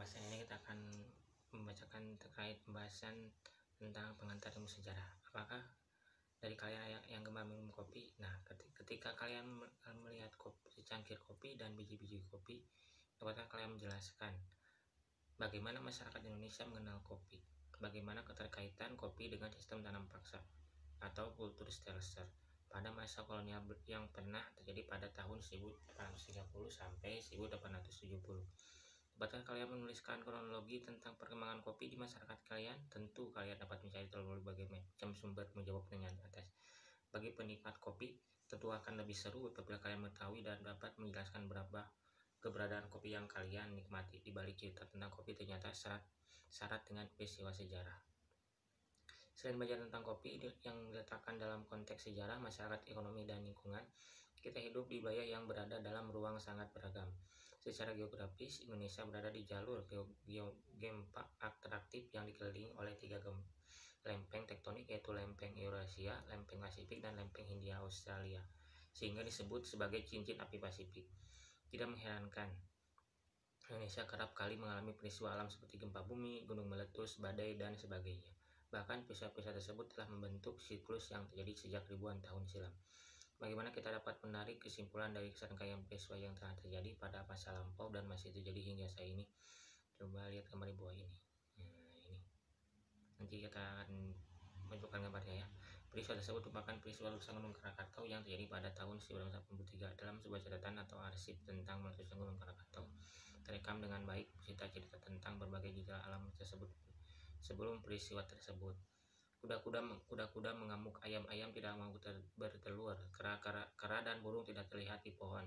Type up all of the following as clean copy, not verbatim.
pembahasan ini kita akan membacakan terkait pembahasan tentang pengantar ilmu sejarah. Apakah dari kalian yang gemar minum kopi? Nah, ketika kalian melihat kopi, secangkir kopi dan biji-biji kopi, dapatkah kalian menjelaskan bagaimana masyarakat Indonesia mengenal kopi? Bagaimana keterkaitan kopi dengan sistem tanam paksa atau kultur Stelzer pada masa kolonial yang pernah terjadi pada tahun 1830 sampai 1870? Dapatkah kalian menuliskan kronologi tentang perkembangan kopi di masyarakat kalian? Tentu kalian dapat mencari berbagai macam sumber menjawab dengan atas. Bagi penikmat kopi, tentu akan lebih seru apabila kalian mengetahui dan dapat menjelaskan berapa keberadaan kopi yang kalian nikmati. Di balik cerita tentang kopi ternyata syarat dengan peristiwa sejarah. Selain belajar tentang kopi yang diletakkan dalam konteks sejarah, masyarakat, ekonomi, dan lingkungan, kita hidup di wilayah yang berada dalam ruang sangat beragam. Secara geografis, Indonesia berada di jalur geomorfik atraktif yang dikelilingi oleh 3 lempeng tektonik, yaitu lempeng Eurasia, lempeng Pasifik, dan lempeng Hindia Australia, sehingga disebut sebagai cincin api Pasifik. Tidak mengherankan, Indonesia kerap kali mengalami peristiwa alam seperti gempa bumi, gunung meletus, badai, dan sebagainya. Bahkan peristiwa-peristiwa tersebut telah membentuk siklus yang terjadi sejak ribuan tahun silam. Bagaimana kita dapat menarik kesimpulan dari serangkaian peristiwa yang telah terjadi pada masa lampau dan masih terjadi hingga saat ini? Coba lihat gambar di bawah ini. Ini. Nanti kita akan menunjukkan gambarnya ya. Peristiwa tersebut merupakan peristiwa letusan Gunung Krakatau yang terjadi pada tahun 1983. Dalam sebuah catatan atau arsip tentang meletusnya Gunung Krakatau, terekam dengan baik cerita-cerita tentang berbagai gejala alam tersebut sebelum peristiwa tersebut. Kuda-kuda mengamuk, ayam-ayam tidak mau bertelur, kera dan burung tidak terlihat di pohon.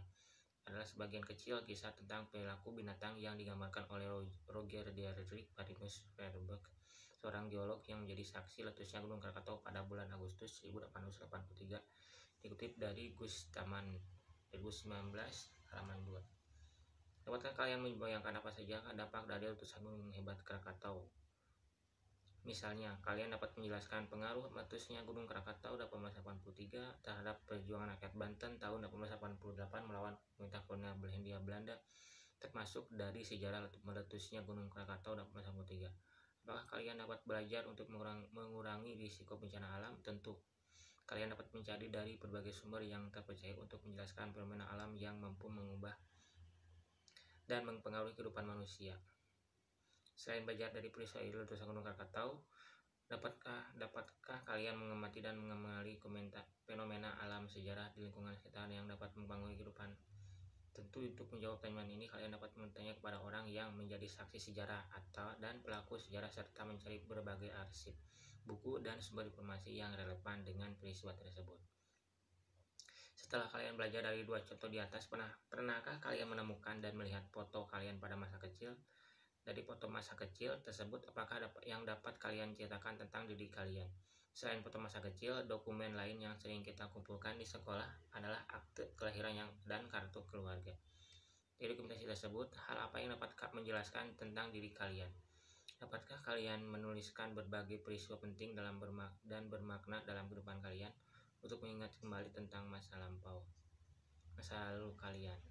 Adalah sebagian kecil kisah tentang perilaku binatang yang digambarkan oleh Roger Diedrich Marinus Verberg, seorang geolog yang menjadi saksi letusnya Gunung Krakatau pada bulan Agustus 1883, dikutip dari Gustaman 2019 halaman 2. Dapatkah kalian membayangkan apa saja dampak dari letusan gunung hebat Krakatau? Misalnya, kalian dapat menjelaskan pengaruh meletusnya Gunung Krakatau 1883 terhadap perjuangan rakyat Banten tahun 1888 melawan pemerintah kolonial Hindia Belanda, termasuk dari sejarah meletusnya Gunung Krakatau 1883. Apakah kalian dapat belajar untuk mengurangi risiko bencana alam? Tentu. Kalian dapat mencari dari berbagai sumber yang terpercaya untuk menjelaskan fenomena alam yang mampu mengubah dan mempengaruhi kehidupan manusia. Selain belajar dari peristiwa letusan Gunung Krakatau, dapatkah kalian mengamati dan mengenali fenomena alam sejarah di lingkungan sekitar yang dapat mempengaruhi kehidupan? Tentu untuk menjawab pertanyaan ini, kalian dapat bertanya kepada orang yang menjadi saksi sejarah dan pelaku sejarah serta mencari berbagai arsip, buku, dan sumber informasi yang relevan dengan peristiwa tersebut. Setelah kalian belajar dari 2 contoh di atas, pernahkah kalian menemukan dan melihat foto kalian pada masa kecil? Dari foto masa kecil tersebut, apakah yang dapat kalian ceritakan tentang diri kalian? Selain foto masa kecil, dokumen lain yang sering kita kumpulkan di sekolah adalah akte kelahiran dan kartu keluarga. Di dokumentasi tersebut, hal apa yang dapat menjelaskan tentang diri kalian? Dapatkah kalian menuliskan berbagai peristiwa penting dan bermakna dalam kehidupan kalian untuk mengingat kembali tentang masa lalu kalian?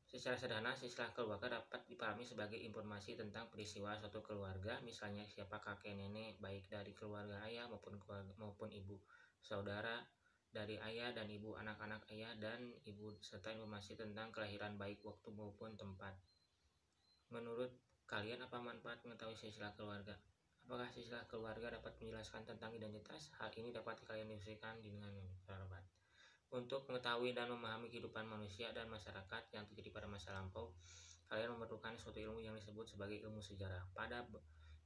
Secara sederhana, istilah keluarga dapat dipahami sebagai informasi tentang peristiwa suatu keluarga, misalnya siapa kakek nenek baik dari keluarga ayah maupun ibu, saudara dari ayah dan ibu, anak-anak ayah dan ibu, serta informasi tentang kelahiran baik waktu maupun tempat. Menurut kalian, apa manfaat mengetahui silsilah keluarga? Apakah silsilah keluarga dapat menjelaskan tentang identitas? Hal ini dapat kalian diskusikan dengan rapat. Untuk mengetahui dan memahami kehidupan manusia dan masyarakat yang terjadi pada masa lampau, kalian memerlukan suatu ilmu yang disebut sebagai ilmu sejarah.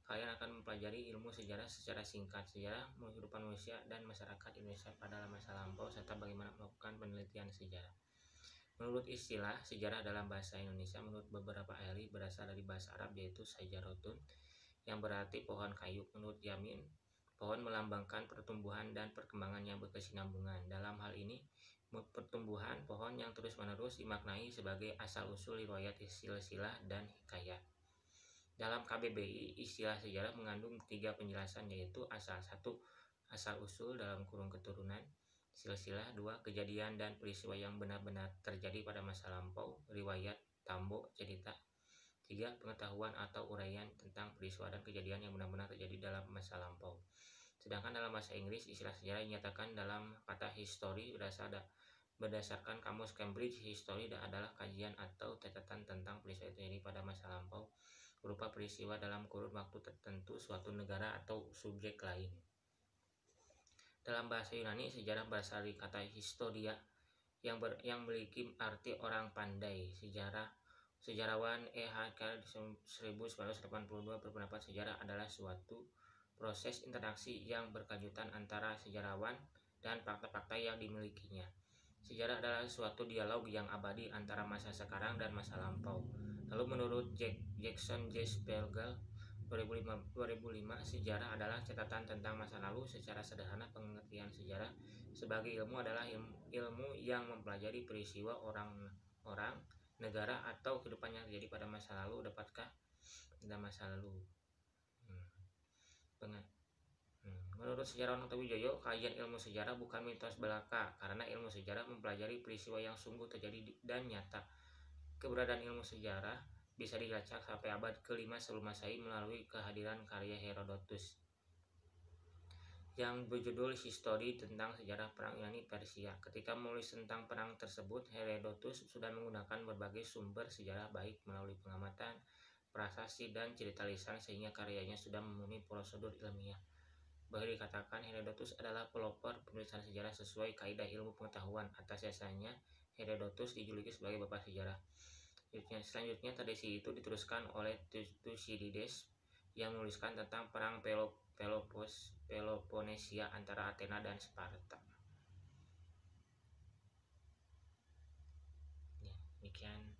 Kalian akan mempelajari ilmu sejarah secara singkat, sejarah kehidupan manusia dan masyarakat Indonesia pada masa lampau, serta bagaimana melakukan penelitian sejarah. Menurut istilah sejarah dalam bahasa Indonesia, menurut beberapa ahli, berasal dari bahasa Arab yaitu sajarotun, yang berarti pohon kayu. Menurut Yamin, pohon melambangkan pertumbuhan dan perkembangan yang berkesinambungan. Dalam hal ini, pertumbuhan pohon yang terus-menerus dimaknai sebagai asal-usul riwayat silsilah dan hikayat. Dalam KBBI, istilah sejarah mengandung 3 penjelasan, yaitu asal-usul dalam kurung keturunan, Silsilah 2. Kejadian dan peristiwa yang benar-benar terjadi pada masa lampau, riwayat, tambo, cerita. 3. Pengetahuan atau uraian tentang peristiwa dan kejadian yang benar-benar terjadi dalam masa lampau. Sedangkan dalam bahasa Inggris, istilah sejarah dinyatakan dalam kata history berdasarkan kamus Cambridge. History adalah kajian atau catatan tentang peristiwa yang terjadi pada masa lampau berupa peristiwa dalam kurun waktu tertentu suatu negara atau subjek lain. Dalam bahasa Yunani, sejarah berasal dari kata historia yang memiliki arti orang pandai. Sejarawan E.H. 1982 berpendapat sejarah adalah suatu proses interaksi yang berkelanjutan antara sejarawan dan fakta-fakta yang dimilikinya. Sejarah adalah suatu dialog yang abadi antara masa sekarang dan masa lampau. Lalu menurut Jackson J. Spiegel 2005, sejarah adalah catatan tentang masa lalu. Secara sederhana, pengertian sejarah sebagai ilmu adalah ilmu yang mempelajari peristiwa orang, negara, atau kehidupan yang terjadi pada masa lalu. Dapatkah dalam masa lalu? Menurut sejarawan Notowijoyo, kajian ilmu sejarah bukan mitos belaka, karena ilmu sejarah mempelajari peristiwa yang sungguh terjadi dan nyata. Keberadaan ilmu sejarah bisa dilacak sampai abad ke-5 sebelum Masehi melalui kehadiran karya Herodotus yang berjudul History tentang sejarah perang Yunani Persia. Ketika menulis tentang perang tersebut, Herodotus sudah menggunakan berbagai sumber sejarah baik melalui pengamatan, prasasti, dan cerita lisan, sehingga karyanya sudah memenuhi prosedur ilmiah. Boleh dikatakan Herodotus adalah pelopor penulisan sejarah sesuai kaidah ilmu pengetahuan. Atas dasarnya, Herodotus dijuluki sebagai bapak sejarah. Selanjutnya, tradisi itu diteruskan oleh Thucydides yang menuliskan tentang perang Peloponnesia antara Athena dan Sparta. Ya, demikian